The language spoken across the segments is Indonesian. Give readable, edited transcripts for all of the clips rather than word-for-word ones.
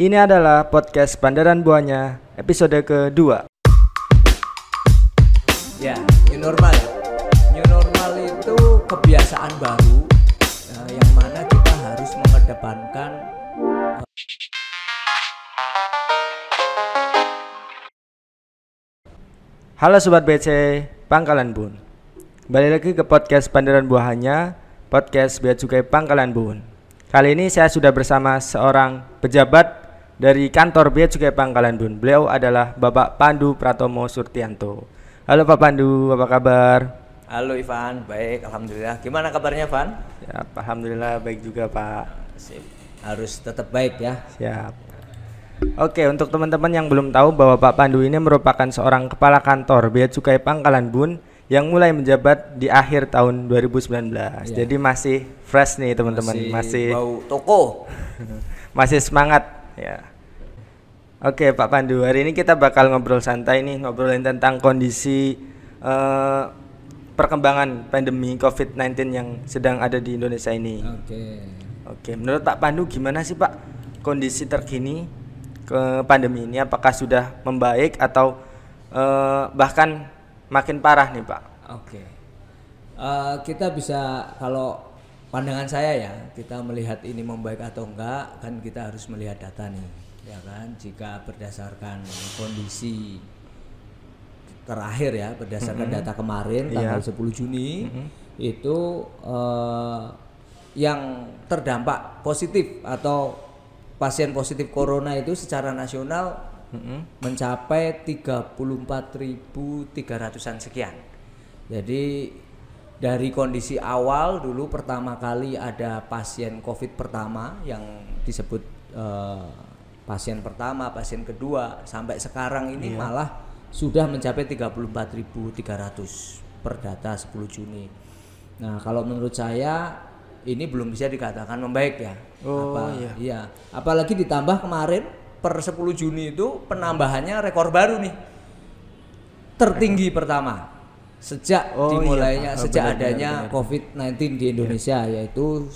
Ini adalah podcast Pandaran Buahnya episode kedua. Ya, new normal. New normal itu kebiasaan baru yang mana kita harus mengedepankan. Halo Sobat BC, Pangkalan Bun. Balik lagi ke podcast Pandaran Buahnya, podcast Bea Cukai Pangkalan Bun. Kali ini saya sudah bersama seorang pejabat dari kantor Bea Cukai Pangkalan Bun. Beliau adalah Bapak Pandu Pratomo Surtianto. Halo Pak Pandu, apa kabar? Halo Ivan, baik, alhamdulillah. Gimana kabarnya Ivan? Ya, alhamdulillah baik juga Pak. Sip. Harus tetap baik ya. Siap. Oke, untuk teman-teman yang belum tahu bahwa Pak Pandu ini merupakan seorang kepala kantor Bea Cukai Pangkalan Bun yang mulai menjabat di akhir tahun 2019. Ya. Jadi masih fresh nih teman-teman, masih bau toko. Masih semangat ya. Oke Pak Pandu, hari ini kita bakal ngobrol santai nih, ngobrolin tentang kondisi perkembangan pandemi COVID-19 yang sedang ada di Indonesia ini. Oke, menurut Pak Pandu gimana sih Pak kondisi terkini ke pandemi ini? Apakah sudah membaik atau bahkan makin parah nih Pak? Kita bisa, kalau pandangan saya ya, kita melihat ini membaik atau enggak kan kita harus melihat data nih, ya kan. Jika berdasarkan kondisi terakhir ya, berdasarkan data kemarin tanggal 10 Juni itu yang terdampak positif atau pasien positif corona itu secara nasional mencapai 34.300-an sekian. Jadi dari kondisi awal dulu pertama kali ada pasien COVID pertama yang disebut pasien pertama, pasien kedua, sampai sekarang ini malah sudah mencapai 34.300 per data 10 Juni. Nah, kalau menurut saya ini belum bisa dikatakan membaik ya. Iya. Apalagi ditambah kemarin per 10 Juni itu penambahannya rekor baru nih. Tertinggi pertama sejak dimulainya sejak adanya COVID-19 di Indonesia, yaitu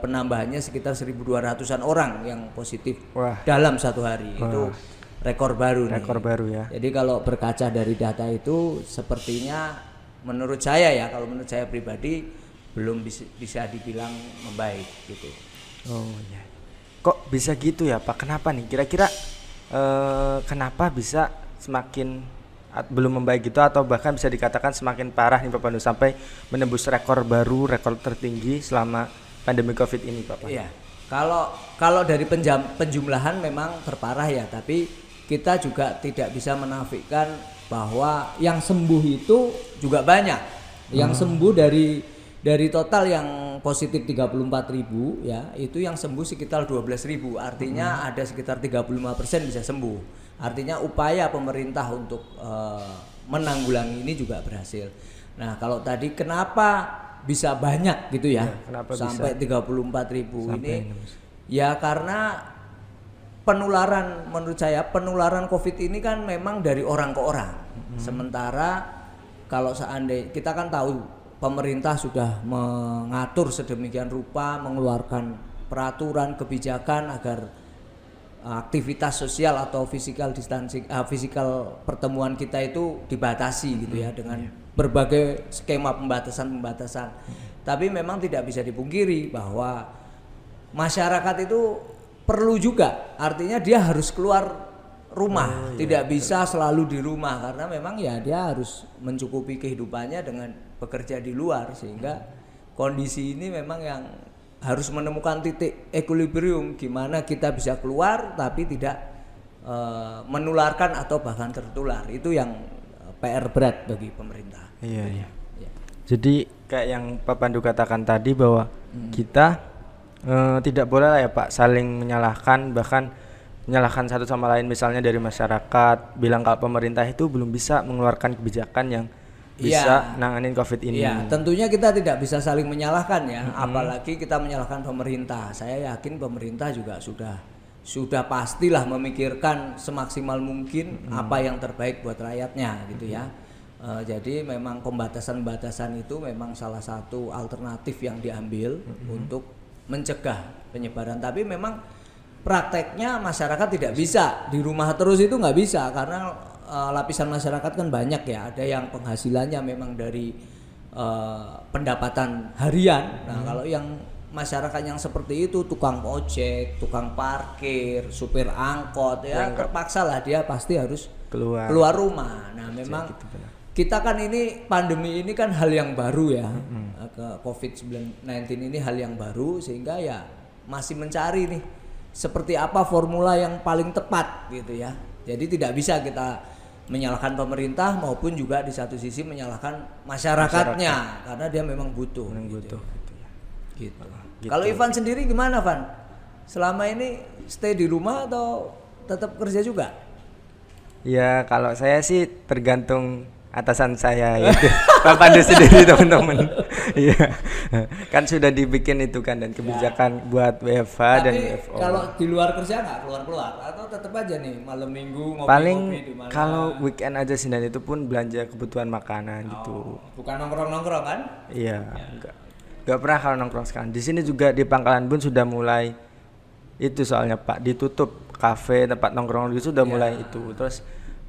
penambahannya sekitar 1.200-an orang yang positif dalam satu hari. Itu rekor baru nih. Rekor baru ya. Jadi kalau berkaca dari data itu sepertinya menurut saya ya, kalau menurut saya pribadi belum bisa dibilang membaik gitu. Kok bisa gitu ya Pak? Kenapa nih? Kira-kira kenapa bisa semakin belum membaik gitu, atau bahkan bisa dikatakan semakin parah nih Pak Pandu sampai menembus rekor baru, rekor tertinggi selama pandemi Covid ini Pak Pandu? Iya. Kalau dari penjumlahan memang terparah ya, tapi kita juga tidak bisa menafikan bahwa yang sembuh itu juga banyak. Yang sembuh dari total yang positif 34.000 ya, itu yang sembuh sekitar 12.000. Artinya ada sekitar 35% bisa sembuh. Artinya upaya pemerintah untuk menanggulangi ini juga berhasil. Nah, kalau tadi kenapa bisa banyak gitu ya? Sampai 34.000 ini ya karena penularan, menurut saya penularan COVID ini kan memang dari orang ke orang. Sementara kalau seandainya kita kan tahu pemerintah sudah mengatur sedemikian rupa, mengeluarkan peraturan kebijakan agar aktivitas sosial atau physical distancing, physical pertemuan kita itu dibatasi gitu ya, dengan berbagai skema pembatasan. Tapi memang tidak bisa dipungkiri bahwa masyarakat itu perlu juga, artinya dia harus keluar rumah, tidak bisa selalu di rumah, karena memang ya dia harus mencukupi kehidupannya dengan bekerja di luar, sehingga kondisi ini memang yang harus menemukan titik equilibrium gimana kita bisa keluar tapi tidak menularkan atau bahkan tertular. Itu yang PR berat bagi pemerintah. Iya. Jadi kayak yang Pak Pandu katakan tadi bahwa kita tidak boleh lah ya Pak saling menyalahkan, bahkan menyalahkan satu sama lain, misalnya dari masyarakat bilang kalau pemerintah itu belum bisa mengeluarkan kebijakan yang bisa nanganin COVID ini. Iya, tentunya kita tidak bisa saling menyalahkan ya, apalagi kita menyalahkan pemerintah. Saya yakin pemerintah juga sudah pastilah memikirkan semaksimal mungkin apa yang terbaik buat rakyatnya gitu ya. Jadi memang pembatasan-batasan itu memang salah satu alternatif yang diambil untuk mencegah penyebaran. Tapi memang prakteknya masyarakat tidak bisa di rumah terus, itu nggak bisa karena lapisan masyarakat kan banyak ya. Ada yang penghasilannya memang dari pendapatan harian. Nah kalau yang masyarakat yang seperti itu, tukang ojek, tukang parkir, supir angkot ya, terpaksa lah dia pasti harus keluar rumah. Nah memang kita kan ini pandemi ini kan hal yang baru ya, ke COVID-19 ini hal yang baru, sehingga ya masih mencari nih seperti apa formula yang paling tepat gitu ya. Jadi tidak bisa kita menyalahkan pemerintah maupun juga di satu sisi menyalahkan masyarakatnya karena dia memang butuh. Gitu. Gitu. Kalau Ivan sendiri gimana, Van? Selama ini stay di rumah atau tetap kerja juga? Ya kalau saya sih tergantung atasan saya gitu. Pak Pandu sendiri teman-teman. Iya. Kan sudah dibikin itu kan dan kebijakan buat WFH dan WFO. Kalau di luar kerja nggak keluar-keluar atau tetap aja nih malam minggu ngopi-ngopi paling di mana? Kalau weekend aja sih, dan itu pun belanja kebutuhan makanan gitu. Bukan nongkrong-nongkrong kan? Iya, enggak pernah kalau nongkrong sekarang. Di sini juga di Pangkalan Bun sudah mulai itu soalnya Pak, ditutup kafe, tempat nongkrong itu sudah mulai itu. Terus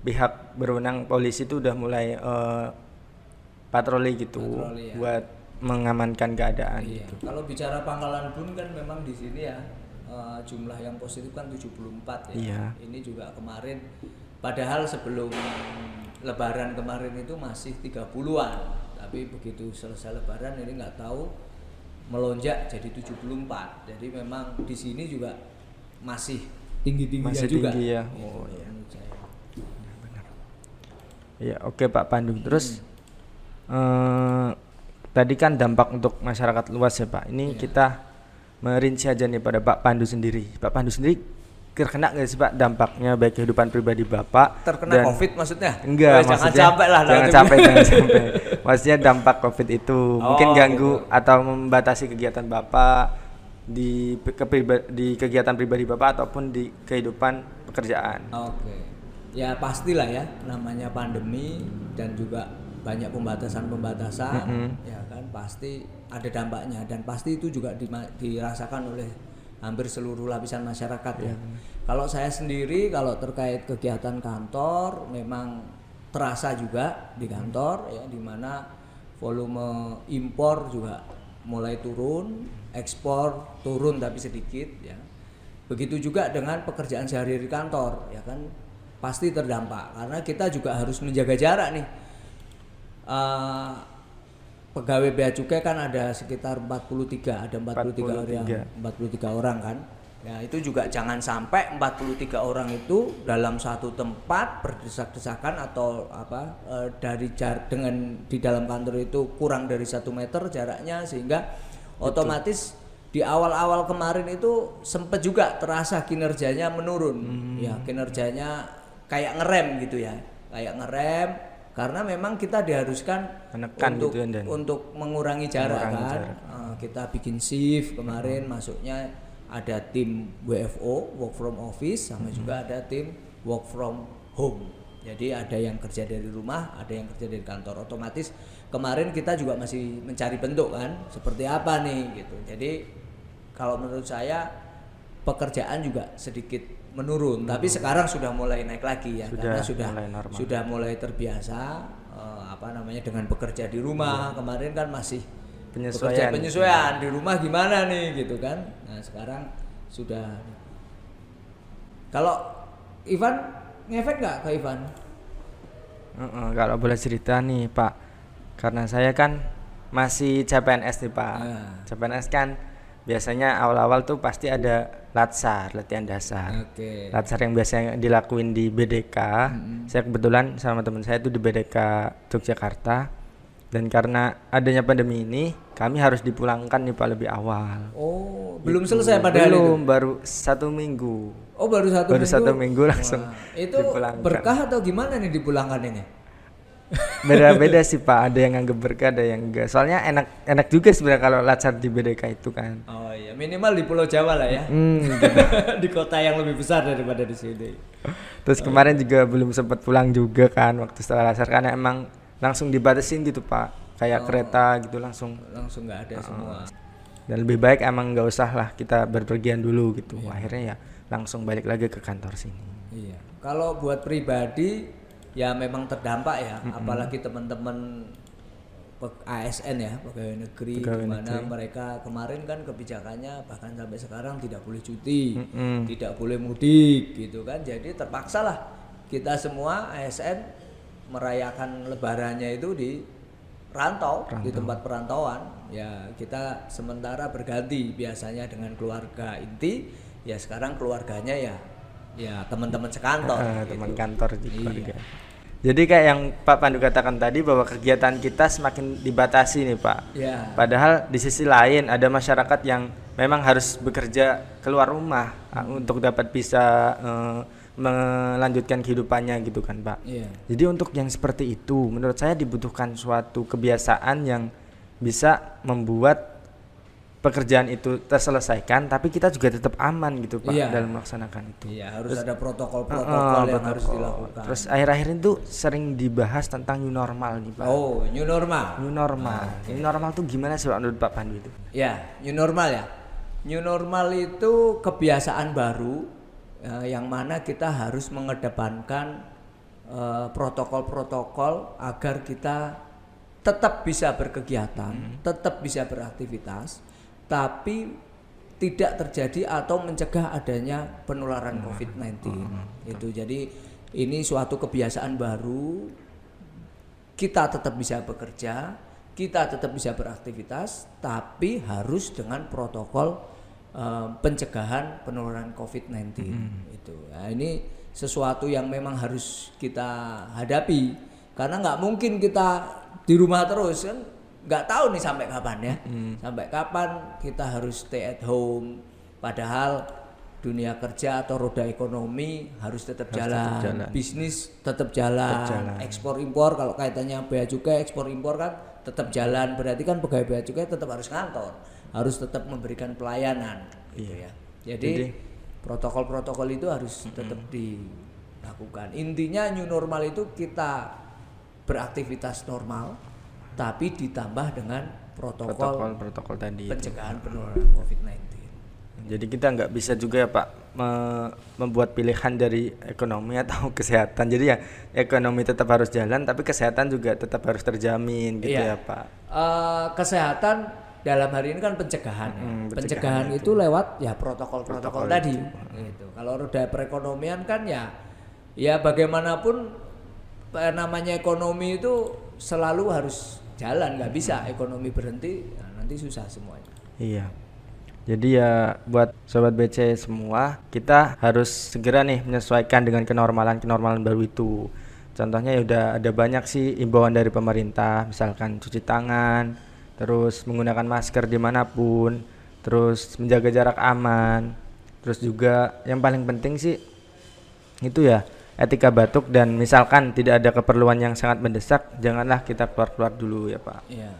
pihak berwenang polisi itu udah mulai patroli gitu buat mengamankan keadaan gitu. Kalau bicara Pangkalan Bun kan memang di sini ya jumlah yang positif kan 74 ya. Iya. Ini juga kemarin padahal sebelum lebaran kemarin itu masih 30-an. Tapi begitu selesai lebaran ini nggak tahu melonjak jadi 74. Jadi memang di sini juga masih tinggi-tingginya juga. Tinggi ya. Oh iya. Ya, oke Pak Pandu. Terus tadi kan dampak untuk masyarakat luas ya Pak. Ini kita merinci aja nih pada Pak Pandu sendiri. Pak Pandu sendiri terkena nggak sih Pak dampaknya baik kehidupan pribadi Bapak? Terkena COVID maksudnya? Enggak, jangan sampai lah. Jangan sampai. Maksudnya dampak COVID itu mungkin ganggu gitu, atau membatasi kegiatan Bapak di kegiatan pribadi Bapak ataupun di kehidupan pekerjaan. Oke. Ya pastilah ya, namanya pandemi dan juga banyak pembatasan, ya kan pasti ada dampaknya dan pasti itu juga dirasakan oleh hampir seluruh lapisan masyarakat ya. Kalau saya sendiri kalau terkait kegiatan kantor memang terasa juga di kantor ya, di mana volume impor juga mulai turun, ekspor turun tapi sedikit ya. Begitu juga dengan pekerjaan sehari-hari di kantor ya kan. Pasti terdampak karena kita juga harus menjaga jarak nih. Pegawai bea cukai kan ada sekitar 43 orang kan. Ya itu juga jangan sampai 43 orang itu dalam satu tempat berdesak-desakan atau dengan di dalam kantor itu kurang dari 1 meter jaraknya, sehingga otomatis di awal-awal kemarin itu sempat juga terasa kinerjanya menurun. Ya kinerjanya kayak ngerem gitu ya, karena memang kita diharuskan untuk mengurangi jarak kan. Kita bikin shift kemarin, masuknya ada tim WFO work from office sama juga ada tim work from home. Jadi ada yang kerja dari rumah, ada yang kerja dari kantor. Otomatis kemarin kita juga masih mencari bentuk kan, seperti apa nih gitu. Jadi kalau menurut saya pekerjaan juga sedikit menurun, tapi sekarang sudah mulai naik lagi ya, karena sudah mulai terbiasa dengan bekerja di rumah. Kemarin kan masih penyesuaian di rumah gimana nih gitu kan. Nah sekarang sudah. Kalau Ivan ngefek nggak ke Ivan? Kalau boleh cerita nih Pak, karena saya kan masih CPNS nih Pak. CPNS kan biasanya awal-awal tuh pasti ada latihan dasar. Latsar yang biasanya dilakuin di BDK. Saya kebetulan sama teman saya itu di BDK Yogyakarta, dan karena adanya pandemi ini kami harus dipulangkan nih Pak lebih awal. Oh, belum selesai pada hari itu? Baru 1 minggu. Oh, baru satu minggu langsung. Itu dipulangkan. Berkah atau gimana nih dipulangkan ini? Beda-beda sih Pak, ada yang nganggep berkah, ada yang enggak. Soalnya enak juga sebenarnya kalau latsar di BDK itu kan. Oh iya, minimal di Pulau Jawa lah ya. Gitu. Di kota yang lebih besar daripada di sini. Terus kemarin juga belum sempat pulang juga kan waktu setelah latsar, karena emang langsung dibatasin gitu Pak. Kayak kereta gitu langsung nggak ada semua. Dan lebih baik emang nggak usah lah kita berpergian dulu gitu. Akhirnya ya langsung balik lagi ke kantor sini. Iya. Kalau buat pribadi ya memang terdampak ya, apalagi teman-teman ASN ya, pegawai negeri, di mana mereka kemarin kan kebijakannya bahkan sampai sekarang tidak boleh cuti, tidak boleh mudik gitu kan. Jadi terpaksalah kita semua ASN merayakan lebarannya itu di rantau, di tempat perantauan. Ya kita sementara berganti, biasanya dengan keluarga inti, ya sekarang keluarganya ya teman-teman sekantor, teman gitu. kantor juga. Iya. Jadi kayak yang Pak Pandu katakan tadi bahwa kegiatan kita semakin dibatasi nih Pak. Ya. Padahal di sisi lain ada masyarakat yang memang harus bekerja keluar rumah untuk dapat bisa melanjutkan kehidupannya gitu kan Pak. Ya. Jadi untuk yang seperti itu menurut saya dibutuhkan suatu kebiasaan yang bisa membuat pekerjaan itu terselesaikan, tapi kita juga tetap aman gitu Pak dalam melaksanakan itu. Iya, harus ada protokol-protokol yang harus dilakukan. Terus akhir-akhir itu sering dibahas tentang new normal nih Pak. Oh, new normal. New normal. New normal tuh gimana sih Pak menurut Pak Pandu itu? Ya, new normal ya. New normal itu kebiasaan baru yang mana kita harus mengedepankan protokol-protokol agar kita tetap bisa berkegiatan, tetap bisa beraktivitas, tapi tidak terjadi atau mencegah adanya penularan COVID-19. Itu jadi ini suatu kebiasaan baru. Kita tetap bisa bekerja, kita tetap bisa beraktivitas, tapi harus dengan protokol pencegahan penularan COVID-19. Itu. Nah, ini sesuatu yang memang harus kita hadapi karena nggak mungkin kita di rumah terus kan. Nggak tahu nih sampai kapan ya, sampai kapan kita harus stay at home, padahal dunia kerja atau roda ekonomi harus tetap jalan, bisnis tetap jalan, ekspor impor kalau kaitannya bea cukai ekspor impor kan tetap jalan, berarti kan pegawai bea cukai tetap harus kantor, harus tetap memberikan pelayanan, gitu ya. Jadi protokol-protokol itu harus tetap dilakukan. Intinya new normal itu kita beraktivitas normal, tapi ditambah dengan protokol tadi pencegahan penularan COVID-19. Jadi kita nggak bisa juga ya Pak membuat pilihan dari ekonomi atau kesehatan. Jadi ya ekonomi tetap harus jalan, tapi kesehatan juga tetap harus terjamin gitu ya Pak. Kesehatan dalam hari ini kan pencegahan. Pencegahan itu lewat ya protokol tadi. Gitu. Kalau roda perekonomian kan ya bagaimanapun namanya ekonomi itu selalu harus jalan, nggak bisa ekonomi berhenti, nanti susah semuanya. Iya. Jadi ya buat sobat BC semua, kita harus segera nih menyesuaikan dengan kenormalan baru itu. Contohnya ya udah ada banyak sih imbauan dari pemerintah, misalkan cuci tangan, terus menggunakan masker dimanapun, terus menjaga jarak aman, terus juga yang paling penting sih itu ya etika batuk, dan misalkan tidak ada keperluan yang sangat mendesak, janganlah kita keluar-keluar dulu ya Pak. Iya.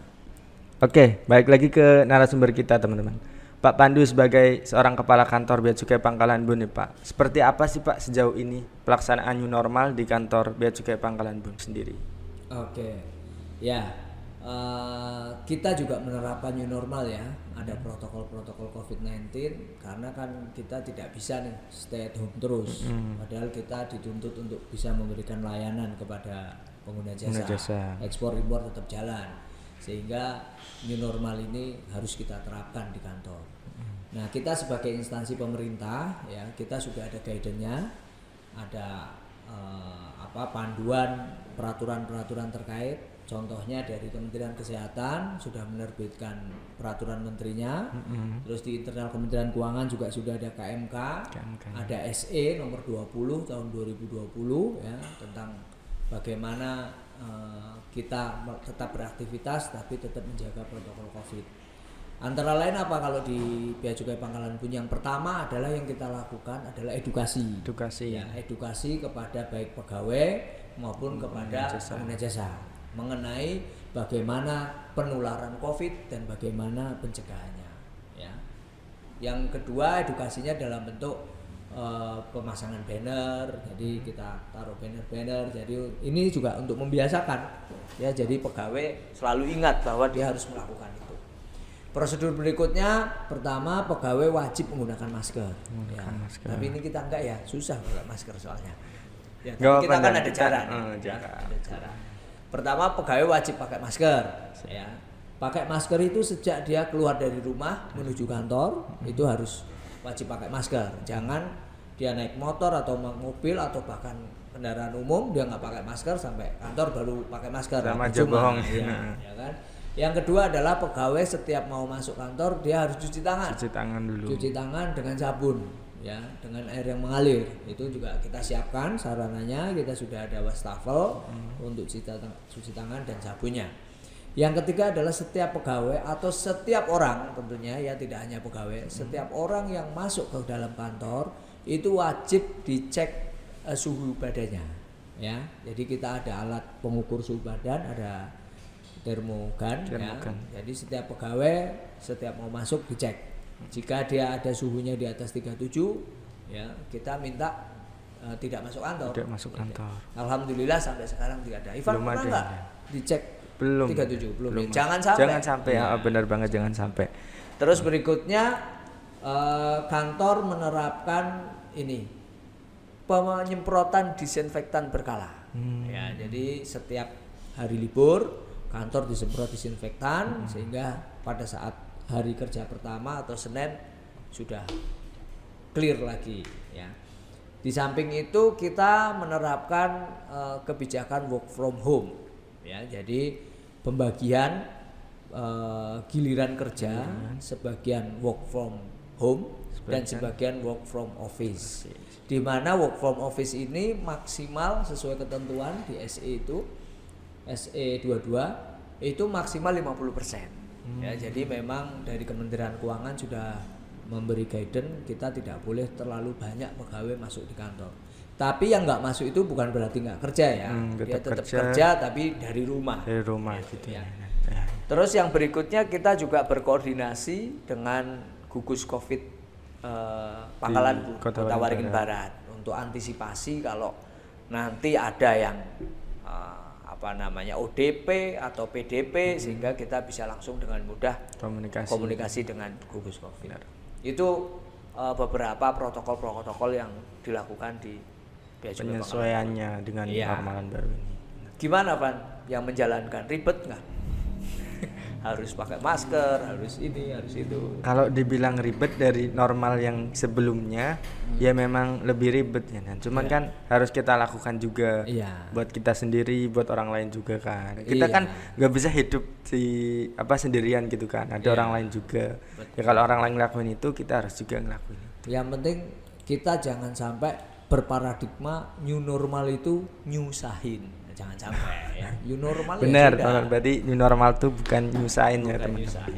Oke, balik lagi ke narasumber kita teman-teman. Pak Pandu sebagai seorang kepala kantor Bea Cukai Pangkalan Bun nih Pak, seperti apa sih Pak sejauh ini pelaksanaan new normal di kantor Bea Cukai Pangkalan Bun sendiri? Oke, ya kita juga menerapkan new normal ya, ada protokol-protokol COVID-19 karena kan kita tidak bisa nih stay at home terus, padahal kita dituntut untuk bisa memberikan layanan kepada pengguna jasa. Ekspor impor tetap jalan, sehingga new normal ini harus kita terapkan di kantor. Nah kita sebagai instansi pemerintah ya, kita sudah ada guidance-nya, ada panduan peraturan-peraturan terkait. Contohnya dari Kementerian Kesehatan sudah menerbitkan peraturan menterinya, terus di internal Kementerian Keuangan juga sudah ada KMK. Ada SE nomor 20 tahun 2020 ya, tentang bagaimana kita tetap beraktivitas tapi tetap menjaga protokol COVID. Antara lain apa kalau di Bea Cukai Pangkalan Bun? Yang pertama adalah yang kita lakukan adalah edukasi. Edukasi kepada baik pegawai maupun kepada pengguna jasa mengenai bagaimana penularan COVID dan bagaimana pencegahannya. Ya. Yang kedua edukasinya dalam bentuk pemasangan banner, jadi kita taruh banner-banner. Jadi ini juga untuk membiasakan, ya. Jadi pegawai selalu ingat bahwa dia harus melakukan itu. Prosedur berikutnya, pertama pegawai wajib menggunakan masker. Masker. Tapi ini kita enggak ya, susah pakai masker soalnya. Ya, Nggak tapi kita apa-apa, kan ada cara. cara. Ada cara. Pertama pegawai wajib pakai masker. Ya. Pakai masker itu sejak dia keluar dari rumah menuju kantor itu harus wajib pakai masker. Jangan dia naik motor atau mobil atau bahkan kendaraan umum dia nggak pakai masker sampai kantor baru pakai masker. Sama aja bohong. Ya kan. Yang kedua adalah pegawai setiap mau masuk kantor dia harus cuci tangan. Cuci tangan dulu. Cuci tangan dengan sabun, ya, dengan air yang mengalir. Itu juga kita siapkan sarananya. Kita sudah ada wastafel untuk cuci tangan dan sabunnya. Yang ketiga adalah setiap pegawai atau setiap orang tentunya ya, tidak hanya pegawai, setiap orang yang masuk ke dalam kantor itu wajib dicek suhu badannya, ya. Jadi kita ada alat pengukur suhu badan, ada termogan. Ya. Jadi setiap pegawai setiap mau masuk dicek. Jika dia ada suhunya di atas 37, ya kita minta tidak masuk kantor. Tidak masuk kantor. Alhamdulillah sampai sekarang tidak ada. Ivan pernah nggak dicek? Belum. 37 belum. Belum. Jangan sampai. Jangan sampai ya, benar banget jangan sampai. Terus berikutnya kantor menerapkan ini penyemprotan disinfektan berkala. Ya, jadi setiap hari libur kantor disemprot disinfektan sehingga pada saat hari kerja pertama atau Senin sudah clear lagi, ya. Di samping itu kita menerapkan kebijakan work from home, ya. Jadi pembagian giliran kerja, sebagian work from home dan sebagian work from office. Di mana work from office ini maksimal sesuai ketentuan di SE itu SE 22 itu maksimal 50%. Ya, jadi memang dari Kementerian Keuangan sudah memberi guidance kita tidak boleh terlalu banyak pegawai masuk di kantor. Tapi yang nggak masuk itu bukan berarti nggak kerja ya. Dia tetap kerja tapi dari rumah. Dari rumah gitu ya. Terus yang berikutnya kita juga berkoordinasi dengan gugus Covid Pangkalan Kota Waringin Barat untuk antisipasi kalau nanti ada yang ODP atau PDP sehingga kita bisa langsung dengan mudah komunikasi dengan gugus Covid. Itu beberapa protokol yang dilakukan di penyesuaiannya dengan normalan baru ini. Gimana Van? Yang menjalankan ribet nggak? Harus pakai masker, harus ini, harus itu. Kalau dibilang ribet dari normal yang sebelumnya, ya memang lebih ribet ya. Cuman kan harus kita lakukan juga buat kita sendiri, buat orang lain juga kan. Kita kan nggak bisa hidup sendirian gitu kan. Ada orang lain juga. Ya kalau orang lain ngelakuin itu, kita harus juga ngelakuin itu. Yang penting kita jangan sampai berparadigma new normal itu nyusahin. Jangan sampai ya. New normal benar, ya berarti new normal itu bukan nyusahin ya teman-teman.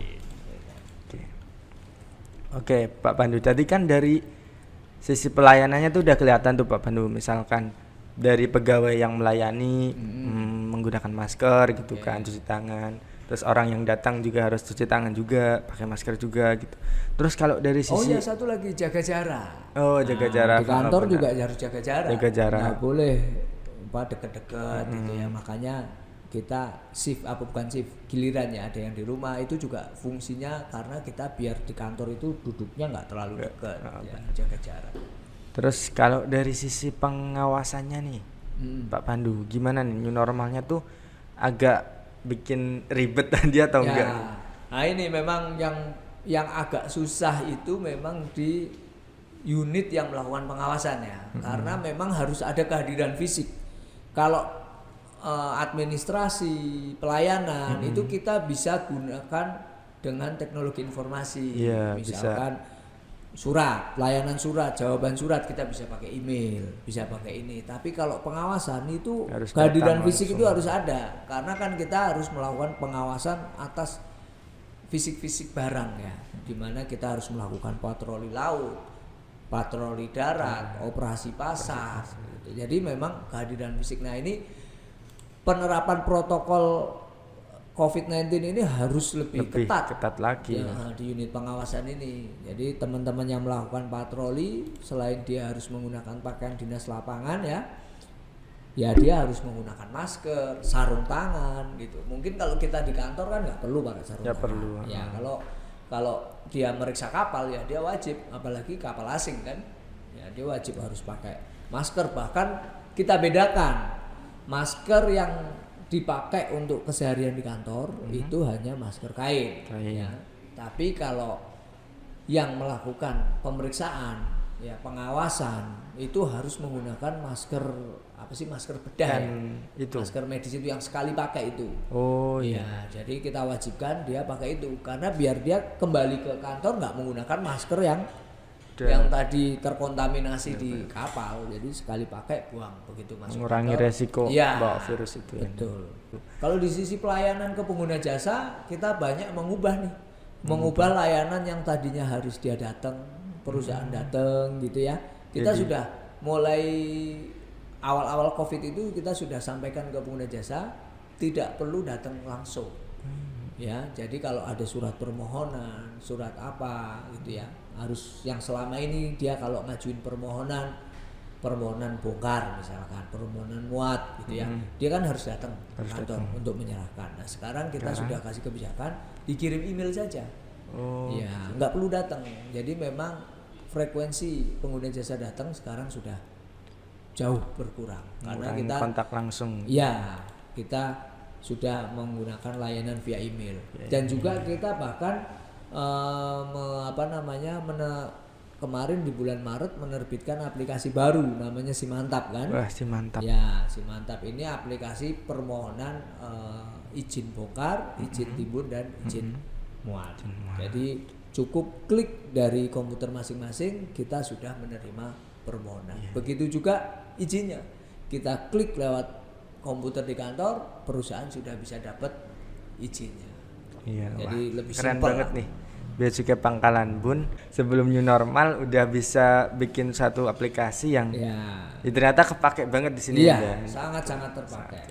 Oke, Pak Pandu. Tadi kan dari sisi pelayanannya tuh udah kelihatan tuh Pak Pandu. Misalkan dari pegawai yang melayani menggunakan masker gitu kan, cuci tangan. Terus orang yang datang juga harus cuci tangan juga, pakai masker juga gitu. Terus kalau dari sisi satu lagi jaga jarak. Jaga jarak. Di kantor juga harus jaga jarak. Jaga jarak. Nggak boleh deket-deket gitu ya. Makanya kita shift giliran ya, ada yang di rumah itu juga fungsinya karena kita biar di kantor itu duduknya nggak terlalu dekat, jaga jarak. Terus kalau dari sisi pengawasannya nih, Pak Pandu, gimana nih new normalnya tuh agak bikin ribet tadi atau enggak? Nah ini memang yang agak susah itu memang di unit yang melakukan pengawasan ya, karena memang harus ada kehadiran fisik. Kalau administrasi pelayanan itu kita bisa gunakan dengan teknologi informasi, misalkan surat, pelayanan surat, jawaban surat kita bisa pakai email, bisa pakai ini. Tapi kalau pengawasan itu harus kehadiran fisik itu harus ada, karena kan kita harus melakukan pengawasan atas fisik barang ya, dimana kita harus melakukan patroli laut, patroli darat, operasi pasar. Gitu. Jadi memang kehadiran fisik. Nah ini penerapan protokol COVID-19 ini harus lebih ketat lagi ya, di unit pengawasan ini. Jadi teman-teman yang melakukan patroli selain dia harus menggunakan pakaian dinas lapangan ya dia harus menggunakan masker, sarung tangan gitu. Mungkin kalau kita di kantor kan nggak perlu pakai sarung tangan. Perlu. Ya kalau kalau dia meriksa kapal ya dia wajib, apalagi kapal asing kan, ya dia wajib harus pakai masker. Bahkan kita bedakan masker yang dipakai untuk keseharian di kantor itu hanya masker kain. Ya. Tapi kalau yang melakukan pemeriksaan, ya pengawasan itu harus menggunakan masker masker bedah ya. Itu. Masker medis itu yang sekali pakai itu. Oh iya. Ya, jadi kita wajibkan dia pakai itu karena biar dia kembali ke kantor nggak menggunakan masker yang tadi terkontaminasi di kapal. Jadi sekali pakai buang begitu masuk. Mengurangi kantor. resiko Ya, bawa virus itu. Betul. Kalau di sisi pelayanan ke pengguna jasa kita banyak mengubah layanan yang tadinya harus dia datang, perusahaan datang gitu ya. Kita sudah mulai awal-awal Covid itu kita sudah sampaikan ke pengguna jasa tidak perlu datang langsung. Ya, jadi kalau ada surat permohonan, surat apa gitu ya, harus yang selama ini dia kalau ngajuin permohonan bongkar misalkan, permohonan muat gitu ya, dia kan harus datang ke kantor untuk menyerahkan. Nah, sekarang kita sudah kasih kebijakan dikirim email saja. Ya, nggak perlu datang. Jadi memang frekuensi pengguna jasa datang sekarang sudah jauh berkurang karena kita kontak langsung. Ya, kita sudah menggunakan layanan via email. Dan juga kita bahkan kemarin di bulan Maret menerbitkan aplikasi baru namanya Simantap kan? Wah, Simantap. Ya, Simantap ini aplikasi permohonan izin bongkar, izin timbun dan izin muat. Jadi cukup klik dari komputer masing-masing kita sudah menerima permohonan. Begitu juga izinnya. Kita klik lewat komputer di kantor, perusahaan sudah bisa dapat izinnya. Iya. Jadi lebih keren simpel banget nih. Bea Cukai Pangkalan Bun sebelum new normal udah bisa bikin satu aplikasi yang ternyata kepake banget di sini. Iya, sangat-sangat terpakai.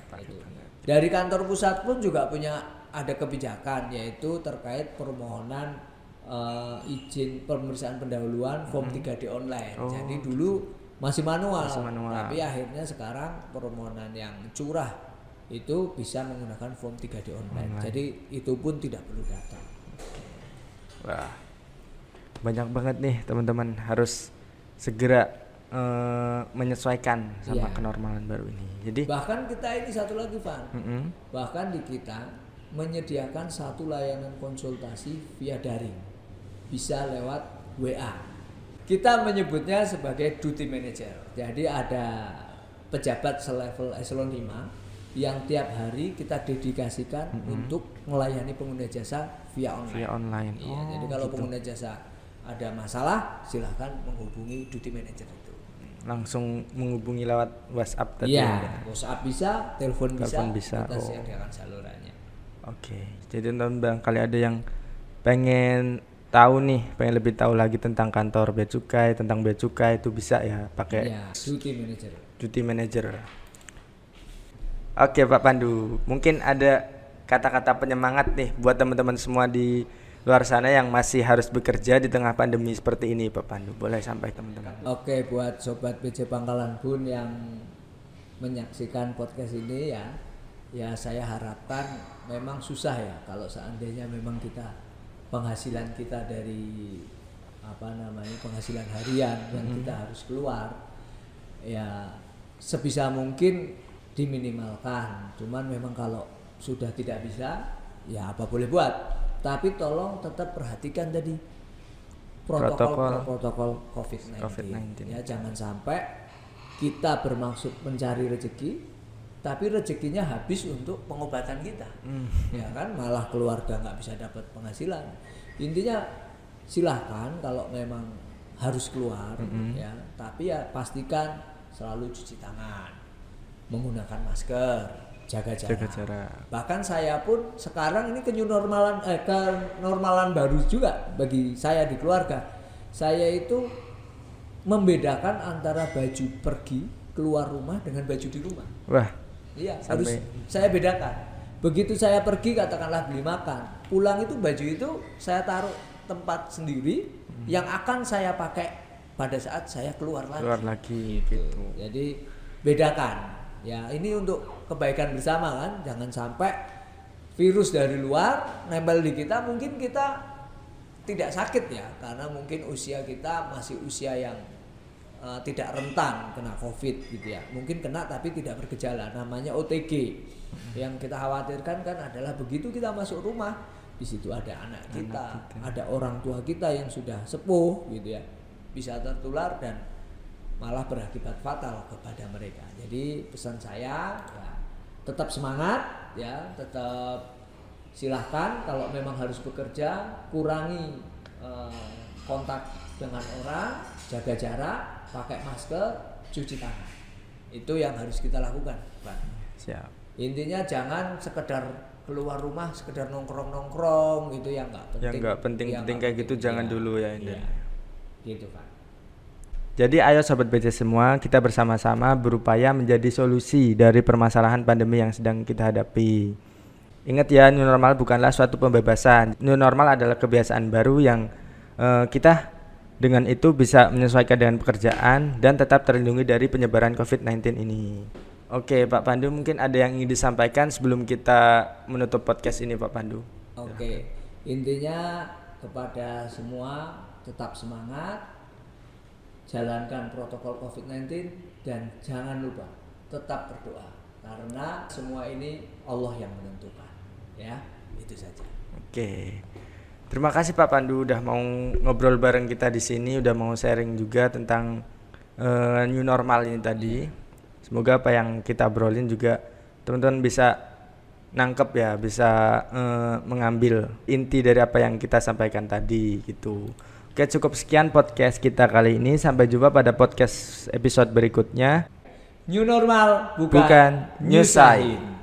Dari kantor pusat pun juga punya ada kebijakan yaitu terkait permohonan izin pemeriksaan pendahuluan form 3D online. Jadi dulu masih manual, tapi akhirnya sekarang permohonan yang curah itu bisa menggunakan form 3D online. Jadi itu pun tidak perlu datang. Wah, banyak banget nih teman-teman, harus segera menyesuaikan sama kenormalan baru ini. Jadi bahkan kita ini satu lagi Van, bahkan di kita menyediakan satu layanan konsultasi via daring. Bisa lewat WA. Kita menyebutnya sebagai duty manager. Jadi ada pejabat selevel eselon 5 yang tiap hari kita dedikasikan untuk melayani pengguna jasa via online. Via online. Iya, jadi kalau pengguna jasa ada masalah, silahkan menghubungi duty manager itu. Langsung menghubungi lewat WhatsApp tadi. Iya, WhatsApp bisa, telepon bisa. Kita sediakan salurannya. Oke. Jadi barangkali ada yang pengen pengen lebih tahu lagi tentang kantor Bea Cukai, tentang Bea Cukai, itu bisa ya pakai duty manager. Oke Pak Pandu, mungkin ada kata-kata penyemangat nih buat teman-teman semua di luar sana yang masih harus bekerja di tengah pandemi seperti ini, Pak Pandu. Boleh sampai teman-teman. Oke, buat sobat BC Pangkalan Bun yang menyaksikan podcast ini ya saya harapkan memang susah ya kalau seandainya memang penghasilan kita dari penghasilan harian yang kita harus keluar ya sebisa mungkin diminimalkan. Cuman memang kalau sudah tidak bisa ya apa boleh buat. Tapi tolong tetap perhatikan tadi protokol COVID-19. Ya, jangan sampai kita bermaksud mencari rezeki tapi rezekinya habis untuk pengobatan kita. Ya kan, malah keluarga nggak bisa dapat penghasilan. Intinya silahkan kalau memang harus keluar ya, tapi ya pastikan selalu cuci tangan, menggunakan masker, jaga jarak. Bahkan saya pun sekarang ini kenormalan baru juga bagi saya di keluarga. Saya itu membedakan antara baju pergi keluar rumah dengan baju di rumah. Wah. Iya, harus saya bedakan. Begitu saya pergi katakanlah beli makan, pulang itu baju itu saya taruh tempat sendiri yang akan saya pakai pada saat saya keluar lagi. Gitu. Jadi bedakan. Ya, ini untuk kebaikan bersama kan. Jangan sampai virus dari luar nempel di kita, mungkin kita tidak sakit ya, karena mungkin usia kita masih usia yang tidak rentan kena COVID gitu ya. Mungkin kena tapi tidak bergejala, namanya OTG. Yang kita khawatirkan kan adalah begitu kita masuk rumah, di situ ada anak kita, ada orang tua kita yang sudah sepuh gitu ya, bisa tertular dan malah berakibat fatal kepada mereka. Jadi pesan saya ya, tetap semangat ya, tetap silahkan kalau memang harus bekerja, kurangi kontak dengan orang, jaga jarak, pakai masker, cuci tangan. Itu yang harus kita lakukan, Pak. Siap. Intinya jangan sekedar keluar rumah, sekedar nongkrong-nongkrong gitu yang nggak penting. Yang nggak penting-penting kayak gitu jangan dulu ya ini. Iya. Gitu, Pak. Jadi ayo Sobat BC semua, kita bersama-sama berupaya menjadi solusi dari permasalahan pandemi yang sedang kita hadapi. Ingat ya, new normal bukanlah suatu pembebasan. New normal adalah kebiasaan baru yang kita dengan itu bisa menyesuaikan dengan pekerjaan dan tetap terlindungi dari penyebaran COVID-19 ini. Oke, Pak Pandu, mungkin ada yang ingin disampaikan sebelum kita menutup podcast ini, Pak Pandu. Oke, intinya kepada semua tetap semangat, jalankan protokol COVID-19 dan jangan lupa tetap berdoa karena semua ini Allah yang menentukan. Ya, itu saja. Oke. Terima kasih Pak Pandu udah mau ngobrol bareng kita di sini, udah mau sharing juga tentang new normal ini tadi. Semoga apa yang kita obrolin juga teman-teman bisa nangkep ya, bisa mengambil inti dari apa yang kita sampaikan tadi gitu. Oke, cukup sekian podcast kita kali ini. Sampai jumpa pada podcast episode berikutnya. New normal bukan nyusahin.